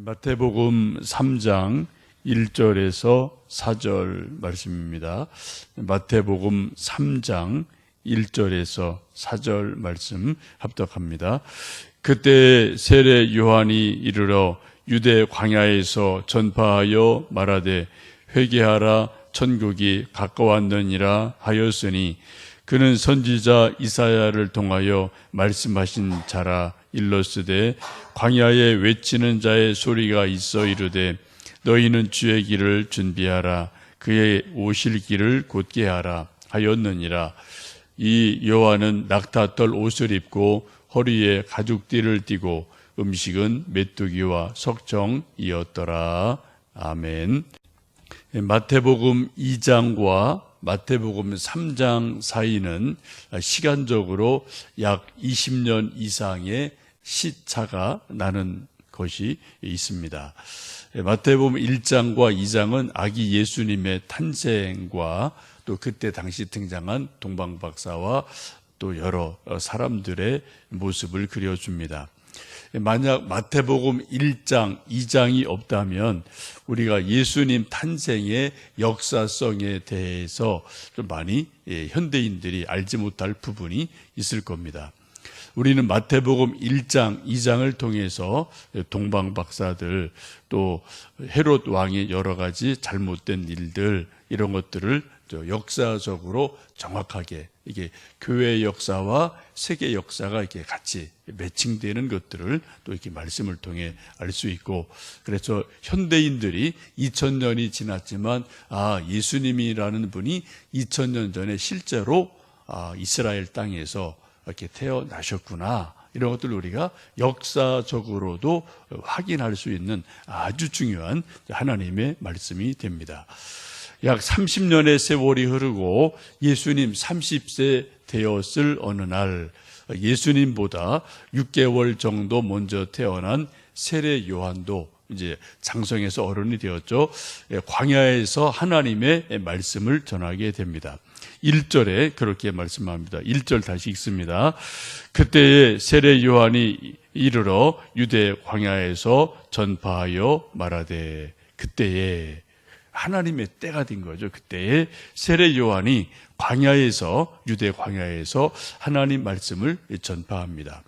마태복음 3장 1절에서 4절 말씀입니다. 마태복음 3장 1절에서 4절 말씀 합독합니다. 그때 세례 요한이 이르러 유대 광야에서 전파하여 말하되 회개하라 천국이 가까웠느니라 하였으니 그는 선지자 이사야를 통하여 말씀하신 자라. 일러스되 광야에 외치는 자의 소리가 있어 이르되 너희는 주의 길을 준비하라 그의 오실 길을 곧게 하라 하였느니라. 이 요한은 낙타털 옷을 입고 허리에 가죽띠를 띠고 음식은 메뚜기와 석청이었더라. 아멘. 마태복음 2장과 마태복음 3장 사이는 시간적으로 약 20년 이상의 시차가 나는 것이 있습니다. 마태복음 1장과 2장은 아기 예수님의 탄생과 또 그때 당시 등장한 동방박사와 또 여러 사람들의 모습을 그려줍니다. 만약 마태복음 1장, 2장이 없다면 우리가 예수님 탄생의 역사성에 대해서 좀 많이 현대인들이 알지 못할 부분이 있을 겁니다. 우리는 마태복음 1장, 2장을 통해서 동방박사들 또 헤롯 왕의 여러 가지 잘못된 일들 이런 것들을 역사적으로 정확하게 이게 교회 역사와 세계 역사가 이렇게 같이 매칭되는 것들을 또 이렇게 말씀을 통해 알 수 있고, 그래서 현대인들이 2000년이 지났지만 예수님이라는 분이 2000년 전에 실제로 이스라엘 땅에서 이렇게 태어나셨구나, 이런 것들을 우리가 역사적으로도 확인할 수 있는 아주 중요한 하나님의 말씀이 됩니다. 약 30년의 세월이 흐르고 예수님 30세 되었을 어느 날 예수님보다 6개월 정도 먼저 태어난 세례 요한도 이제 장성해서 어른이 되었죠. 광야에서 하나님의 말씀을 전하게 됩니다. 1절에 그렇게 말씀합니다. 1절 다시 읽습니다. 그때에 세례 요한이 이르러 유대 광야에서 전파하여 말하되, 그때에 하나님의 때가 된 거죠. 그때에 세례 요한이 광야에서, 유대 광야에서 하나님 말씀을 전파합니다.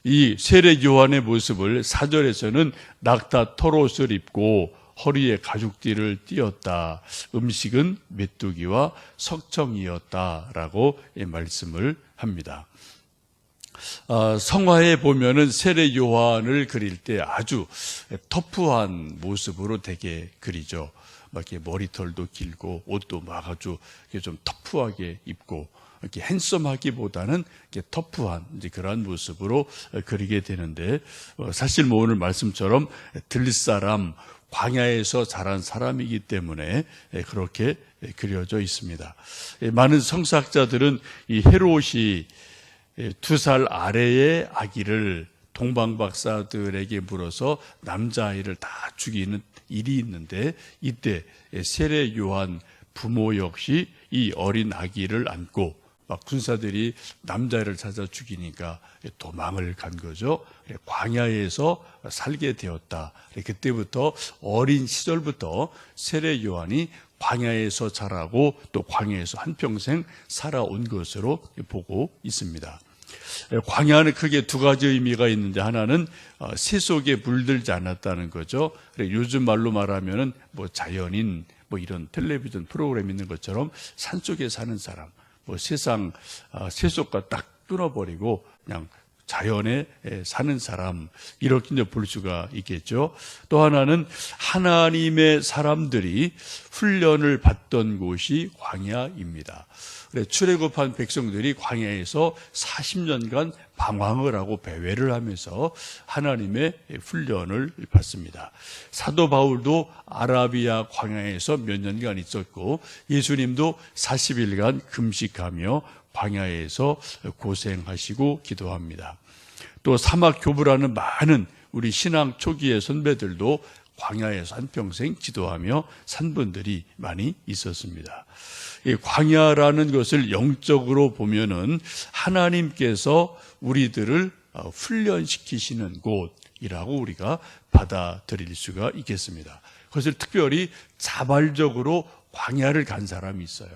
이 세례 요한의 모습을 4절에서는 낙타 털옷을 입고 허리에 가죽띠를 띠었다. 음식은 메뚜기와 석청이었다라고 말씀을 합니다. 성화에 보면은 세례 요한을 그릴 때 아주 터프한 모습으로 되게 그리죠. 막 이렇게 머리털도 길고 옷도 막 아주 좀 터프하게 입고 이렇게 핸섬하기보다는 이렇게 터프한 이제 그러한 모습으로 그리게 되는데, 사실 오늘 말씀처럼 들릴 사람, 광야에서 자란 사람이기 때문에 그렇게 그려져 있습니다. 많은 성사학자들은 이 헤롯이 2살 아래의 아기를 동방박사들에게 물어서 남자아이를 다 죽이는 일이 있는데, 이때 세례 요한 부모 역시 이 어린 아기를 안고 막 군사들이 남자아이를 찾아 죽이니까 도망을 간 거죠. 광야에서 살게 되었다. 그때부터 어린 시절부터 세례 요한이 광야에서 자라고 또 광야에서 한평생 살아온 것으로 보고 있습니다. 광야는 크게 두 가지 의미가 있는데, 하나는 세속에 물들지 않았다는 거죠. 요즘 말로 말하면은 자연인, 이런 텔레비전 프로그램 있는 것처럼 산속에 사는 사람, 세상 세속과 딱 끊어버리고 그냥 자연에 사는 사람, 이렇게 볼 수가 있겠죠. 또 하나는 하나님의 사람들이 훈련을 받던 곳이 광야입니다. 출애굽한 백성들이 광야에서 40년간 방황을 하고 배회를 하면서 하나님의 훈련을 받습니다. 사도 바울도 아라비아 광야에서 몇 년간 있었고, 예수님도 40일간 금식하며 광야에서 고생하시고 기도합니다. 또 사막 교부라는 많은 우리 신앙 초기의 선배들도 광야에서 한평생 기도하며 산 분들이 많이 있었습니다. 이 광야라는 것을 영적으로 보면은 하나님께서 우리들을 훈련시키시는 곳, 이라고 우리가 받아들일 수가 있겠습니다. 그것을 특별히 자발적으로 광야를 간 사람이 있어요.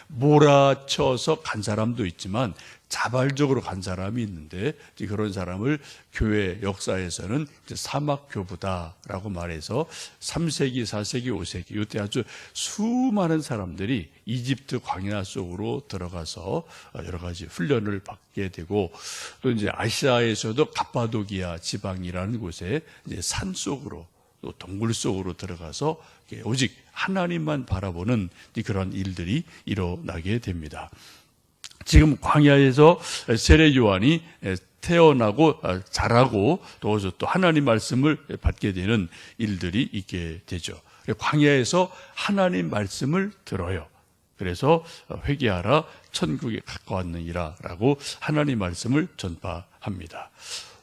몰아쳐서 간 사람도 있지만 자발적으로 간 사람이 있는데 그런 사람을 교회 역사에서는 사막교부다라고 말해서 3세기, 4세기, 5세기 이때 아주 수많은 사람들이 이집트 광야 속으로 들어가서 여러 가지 훈련을 받게 되고 또 이제 아시아에서도 갑바도기아 지방이라는 곳에 이제 산 속으로 또 동굴 속으로 들어가서 오직 하나님만 바라보는 그런 일들이 일어나게 됩니다. 지금 광야에서 세례 요한이 태어나고 자라고 또 하나님 말씀을 받게 되는 일들이 있게 되죠. 광야에서 하나님 말씀을 들어요. 그래서 회개하라 천국에 가까웠느니라 라고 하나님 말씀을 전파합니다.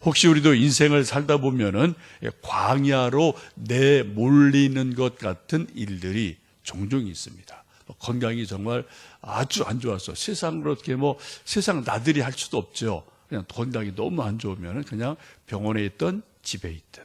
혹시 우리도 인생을 살다 보면은 광야로 내몰리는 것 같은 일들이 종종 있습니다. 건강이 정말 아주 안 좋아서 세상으로 어떻게 세상 나들이 할 수도 없죠. 그냥 건강이 너무 안 좋으면 그냥 병원에 있든 집에 있든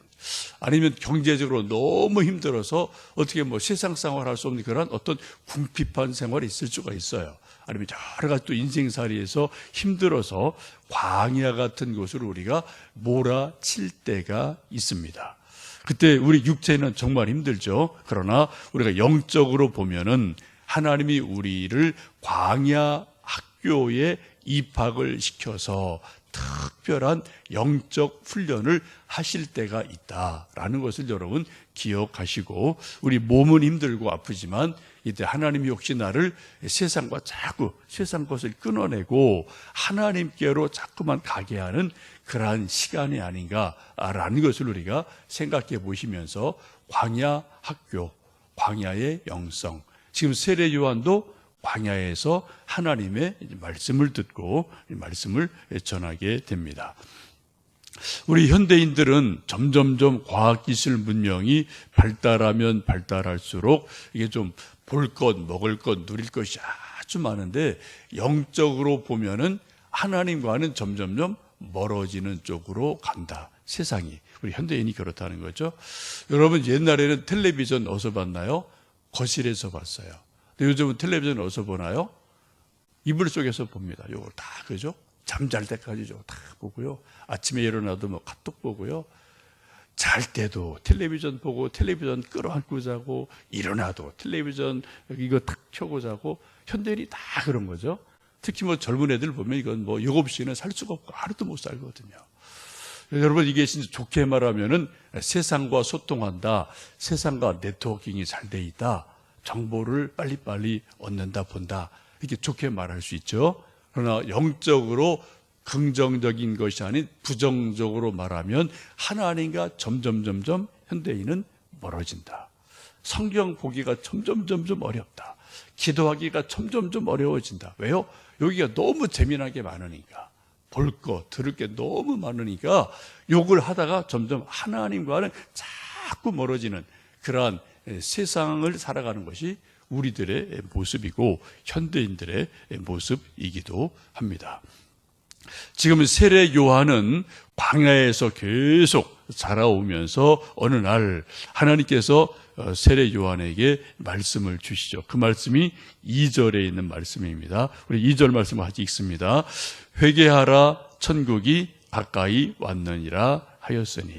아니면 경제적으로 너무 힘들어서 어떻게 세상 생활 할 수 없는 그런 어떤 궁핍한 생활이 있을 수가 있어요. 아니면 여러 가지 또 인생살이에서 힘들어서 광야 같은 곳으로 우리가 몰아칠 때가 있습니다. 그때 우리 육체는 정말 힘들죠. 그러나 우리가 영적으로 보면은 하나님이 우리를 광야 학교에 입학을 시켜서 특별한 영적 훈련을 하실 때가 있다라는 것을 여러분 기억하시고, 우리 몸은 힘들고 아프지만 이때 하나님이 혹시 나를 세상과 자꾸 세상 것을 끊어내고 하나님께로 자꾸만 가게 하는 그러한 시간이 아닌가라는 것을 우리가 생각해 보시면서 광야 학교, 광야의 영성, 지금 세례 요한도 광야에서 하나님의 말씀을 듣고 말씀을 전하게 됩니다. 우리 현대인들은 점점점 과학기술 문명이 발달하면 발달할수록 이게 좀 볼 것, 먹을 것, 누릴 것이 아주 많은데 영적으로 보면은 하나님과는 점점점 멀어지는 쪽으로 간다. 세상이. 우리 현대인이 그렇다는 거죠. 여러분 옛날에는 텔레비전 어디서 봤나요? 거실에서 봤어요. 근데 요즘은 텔레비전 어디서 보나요? 이불 속에서 봅니다. 요걸 다, 그죠? 잠잘 때까지 저거 다 보고요. 아침에 일어나도 카톡 보고요. 잘 때도 텔레비전 보고 텔레비전 끌어안고 자고, 일어나도 텔레비전 이거 탁 켜고 자고, 현대인이 다 그런 거죠. 특히 젊은 애들 보면 이건 7시는 살 수가 없고 하루도 못 살거든요. 여러분 이게 진짜 좋게 말하면은 세상과 소통한다, 세상과 네트워킹이 잘 돼 있다, 정보를 빨리빨리 얻는다, 본다, 이렇게 좋게 말할 수 있죠. 그러나 영적으로 긍정적인 것이 아닌 부정적으로 말하면 하나님과 점점 현대인은 멀어진다. 성경 보기가 점점 어렵다. 기도하기가 점점 어려워진다. 왜요? 여기가 너무 재미나게 많으니까, 볼 거, 들을 게 너무 많으니까 욕을 하다가 점점 하나님과는 자꾸 멀어지는 그러한 세상을 살아가는 것이 우리들의 모습이고 현대인들의 모습이기도 합니다. 지금 세례 요한은 광야에서 계속 자라오면서 어느 날 하나님께서 세례 요한에게 말씀을 주시죠. 그 말씀이 2절에 있는 말씀입니다. 우리 2절 말씀을 같이 읽습니다. 회개하라 천국이 가까이 왔느니라 하였으니.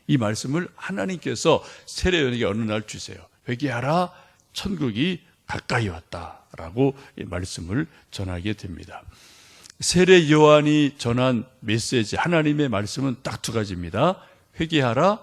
이 말씀을 하나님께서 세례 요한에게 어느 날 주세요. 회개하라 천국이 가까이 왔다라고 말씀을 전하게 됩니다. 세례 요한이 전한 메시지, 하나님의 말씀은 딱 두 가지입니다. 회개하라,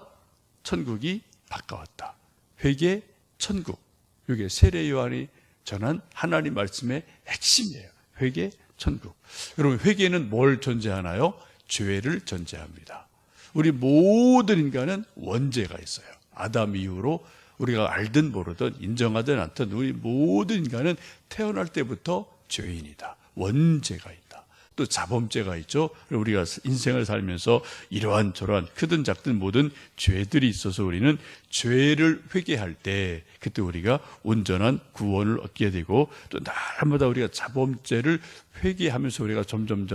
천국이 가까웠다. 회개, 천국. 이게 세례 요한이 전한 하나님 말씀의 핵심이에요. 회개, 천국. 여러분 회개는 뭘 전제하나요? 죄를 전제합니다. 우리 모든 인간은 원죄가 있어요. 아담 이후로 우리가 알든 모르든 인정하든 않든 우리 모든 인간은 태어날 때부터 죄인이다. 원죄가 있다. 또 자범죄가 있죠. 우리가 인생을 살면서 이러한 저러한 크든 작든 모든 죄들이 있어서 우리는 죄를 회개할 때 그때 우리가 온전한 구원을 얻게 되고, 또 날마다 우리가 자범죄를 회개하면서 우리가 점점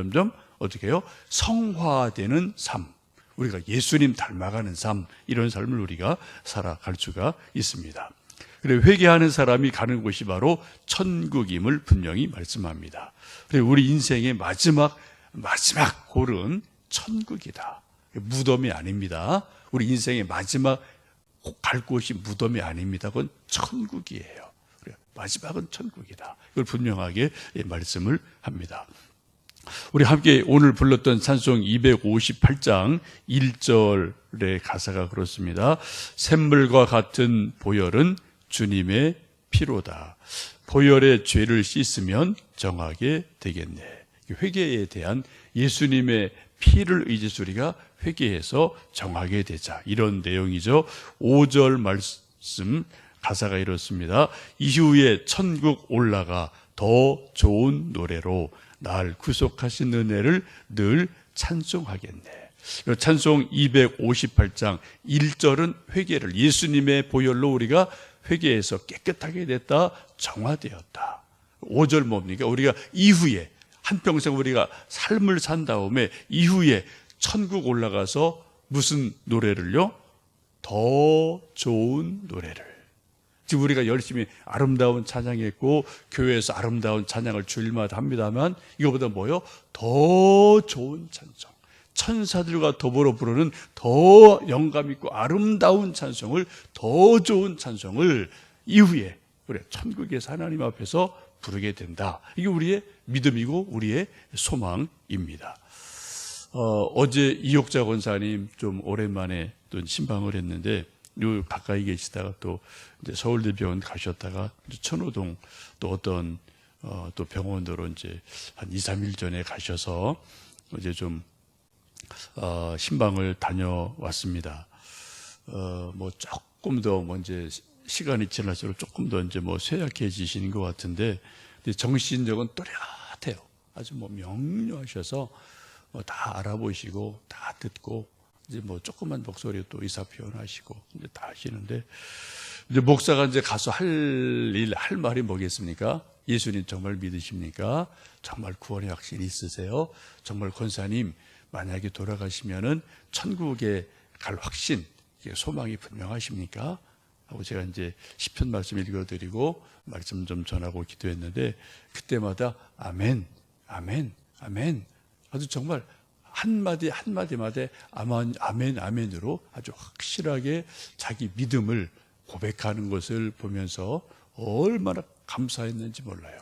어떻게 해요? 성화되는 삶, 우리가 예수님 닮아가는 삶, 이런 삶을 우리가 살아갈 수가 있습니다. 그리고 회개하는 사람이 가는 곳이 바로 천국임을 분명히 말씀합니다. 그리고 우리 인생의 마지막 골은 천국이다. 무덤이 아닙니다. 우리 인생의 마지막 갈 곳이 무덤이 아닙니다. 그건 천국이에요. 마지막은 천국이다. 이걸 분명하게 말씀을 합니다. 우리 함께 오늘 불렀던 찬송 258장 1절의 가사가 그렇습니다. 샘물과 같은 보혈은 주님의 피로다. 보혈의 죄를 씻으면 정하게 되겠네. 회개에 대한 예수님의 피를 의지해서 우리가 회개해서 정하게 되자, 이런 내용이죠. 5절 말씀 가사가 이렇습니다. 이후에 천국 올라가 더 좋은 노래로 날 구속하신 은혜를 늘 찬송하겠네. 찬송 258장 1절은 회개를, 예수님의 보혈로 우리가 회개해서 깨끗하게 됐다, 정화되었다. 5절 뭡니까? 우리가 이후에 한평생 우리가 삶을 산 다음에 이후에 천국 올라가서 무슨 노래를요? 더 좋은 노래를. 지금 우리가 열심히 아름다운 찬양했고 교회에서 아름다운 찬양을 주일마다 합니다만, 이거보다 뭐요? 더 좋은 찬송, 천사들과 더불어 부르는 더 영감 있고 아름다운 찬송을, 더 좋은 찬송을 이후에 우리 천국에서 하나님 앞에서 부르게 된다. 이게 우리의 믿음이고 우리의 소망입니다. 어제 이옥자 권사님 좀 오랜만에 또 신방을 했는데, 요 가까이 계시다가 또 이제 서울대병원 가셨다가 천호동 또 어떤 또 병원으로 이제 한 2, 3일 전에 가셔서 이제 좀 신방을 다녀왔습니다. 뭐 조금 더 이제 시간이 지날수록 조금 더 이제 쇠약해지시는 것 같은데, 정신적은 또렷해요. 아주 명료하셔서 다 알아보시고 다 듣고, 이제 조그만 목소리로 또 의사 표현하시고 이제 다 하시는데, 이제 목사가 이제 가서 할 말이 뭐겠습니까? 예수님 정말 믿으십니까? 정말 구원의 확신이 있으세요? 정말 권사님 만약에 돌아가시면은 천국에 갈 확신, 소망이 분명하십니까? 하고 제가 이제 시편 말씀 읽어드리고 말씀 좀 전하고 기도했는데, 그때마다 아멘, 아멘, 아멘. 아주 정말 한마디 한마디마다 아멘, 아멘으로 아주 확실하게 자기 믿음을 고백하는 것을 보면서 얼마나 감사했는지 몰라요.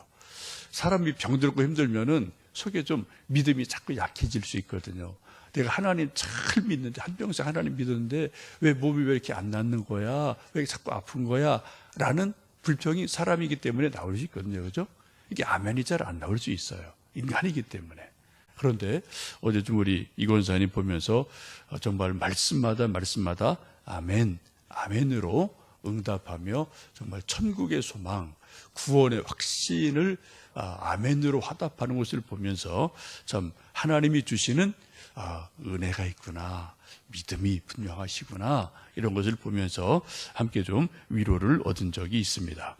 사람이 병들고 힘들면은 속에 좀 믿음이 자꾸 약해질 수 있거든요. 내가 하나님 잘 믿는데, 한평생 하나님 믿었는데 왜 몸이 왜 이렇게 안 낫는 거야? 왜 자꾸 아픈 거야? 라는 불평이 사람이기 때문에 나올 수 있거든요. 그죠? 이게 아멘이 잘 안 나올 수 있어요. 인간이기 때문에. 그런데 어제 좀 우리 이권사님 보면서 정말 말씀마다 아멘, 아멘으로 응답하며 정말 천국의 소망, 구원의 확신을 아멘으로 화답하는 것을 보면서 참 하나님이 주시는 은혜가 있구나, 믿음이 분명하시구나, 이런 것을 보면서 함께 좀 위로를 얻은 적이 있습니다.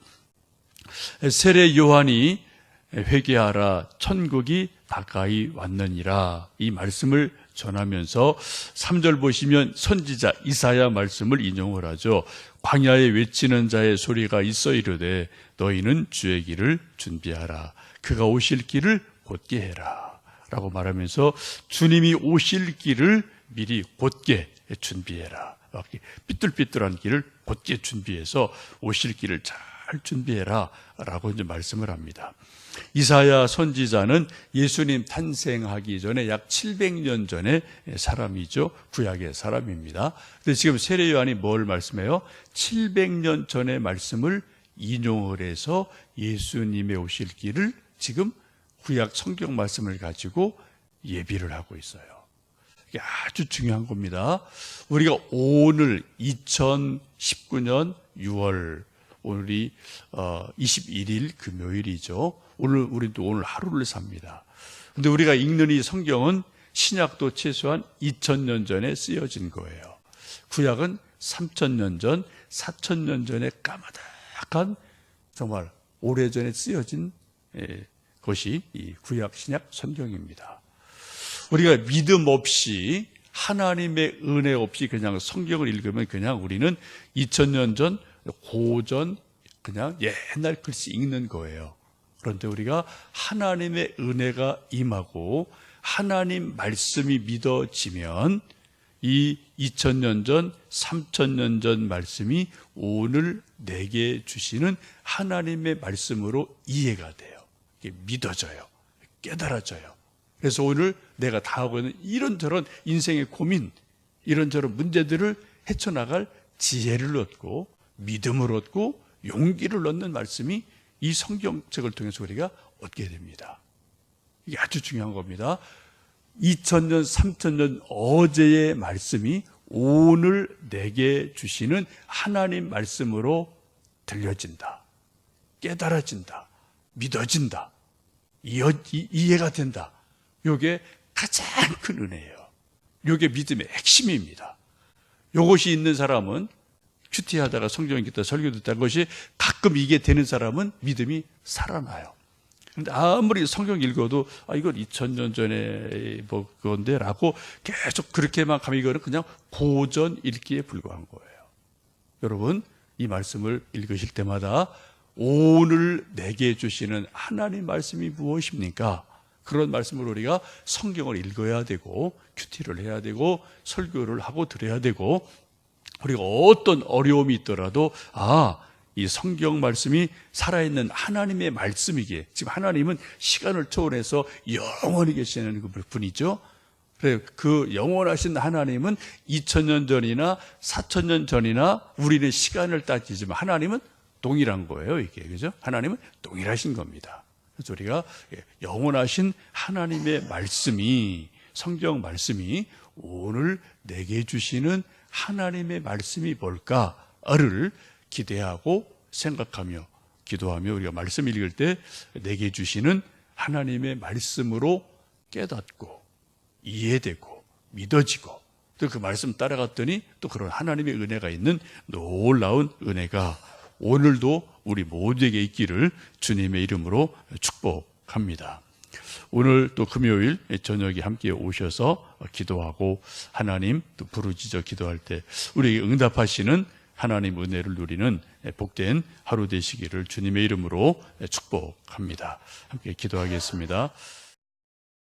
세례 요한이 회개하라, 천국이 가까이 왔느니라, 이 말씀을 전하면서 3절 보시면 선지자 이사야 말씀을 인용을 하죠. 광야에 외치는 자의 소리가 있어 이르되 너희는 주의 길을 준비하라, 그가 오실 길을 곧게 해라 라고 말하면서 주님이 오실 길을 미리 곧게 준비해라, 삐뚤삐뚤한 길을 곧게 준비해서 오실 길을 잘 준비해라 라고 이제 말씀을 합니다. 이사야 선지자는 예수님 탄생하기 전에 약 700년 전의 사람이죠. 구약의 사람입니다. 근데 지금 세례 요한이 뭘 말씀해요? 700년 전의 말씀을 인용을 해서 예수님의 오실 길을 지금 구약 성경 말씀을 가지고 예비를 하고 있어요. 이게 아주 중요한 겁니다. 우리가 오늘 2019년 6월 오늘이 21일 금요일이죠. 우리도 오늘 하루를 삽니다. 근데 우리가 읽는 이 성경은 신약도 최소한 2000년 전에 쓰여진 거예요. 구약은 3000년 전, 4000년 전에 까마득한 정말 오래전에 쓰여진 것이 이 구약 신약 성경입니다. 우리가 믿음 없이 하나님의 은혜 없이 그냥 성경을 읽으면 그냥 우리는 2000년 전 고전 그냥 옛날 글씨 읽는 거예요. 그런데 우리가 하나님의 은혜가 임하고 하나님 말씀이 믿어지면 이 2000년 전, 3000년 전 말씀이 오늘 내게 주시는 하나님의 말씀으로 이해가 돼요. 이게 믿어져요. 깨달아져요. 그래서 오늘 내가 다 하고 있는 이런저런 인생의 고민, 이런저런 문제들을 헤쳐나갈 지혜를 얻고 믿음을 얻고 용기를 얻는 말씀이 이 성경책을 통해서 우리가 얻게 됩니다. 이게 아주 중요한 겁니다. 2000년, 3000년 어제의 말씀이 오늘 내게 주시는 하나님 말씀으로 들려진다. 깨달아진다. 믿어진다. 이해가 된다. 이게 가장 큰 은혜예요. 이게 믿음의 핵심입니다. 이것이 있는 사람은 큐티하다가 성경 읽다 설교 듣다는 것이 가끔 이게 되는 사람은 믿음이 살아나요. 그런데 아무리 성경 읽어도 이건 2000년 전에 뭐 그건데 라고 계속 그렇게만 가면 이거는 그냥 고전 읽기에 불과한 거예요. 여러분 이 말씀을 읽으실 때마다 오늘 내게 주시는 하나님 말씀이 무엇입니까? 그런 말씀을 우리가 성경을 읽어야 되고 큐티를 해야 되고 설교를 하고 들어야 되고 우리가 어떤 어려움이 있더라도 이 성경 말씀이 살아있는 하나님의 말씀이기에 지금 하나님은 시간을 초월해서 영원히 계시는 분이죠. 그래 그 영원하신 하나님은 2000년 전이나 4000년 전이나 우리는 시간을 따지지만 하나님은 동일한 거예요. 이게 그죠? 하나님은 동일하신 겁니다. 그래서 우리가 영원하신 하나님의 말씀이 성경 말씀이 오늘 내게 주시는 하나님의 말씀이 뭘까를 기대하고 생각하며 기도하며 우리가 말씀 읽을 때 내게 주시는 하나님의 말씀으로 깨닫고 이해되고 믿어지고 또 그 말씀 따라갔더니 또 그런 하나님의 은혜가 있는 놀라운 은혜가 오늘도 우리 모두에게 있기를 주님의 이름으로 축복합니다. 오늘 또 금요일 저녁에 함께 오셔서 기도하고 하나님 또 부르짖어 기도할 때 우리에게 응답하시는 하나님 은혜를 누리는 복된 하루 되시기를 주님의 이름으로 축복합니다. 함께 기도하겠습니다.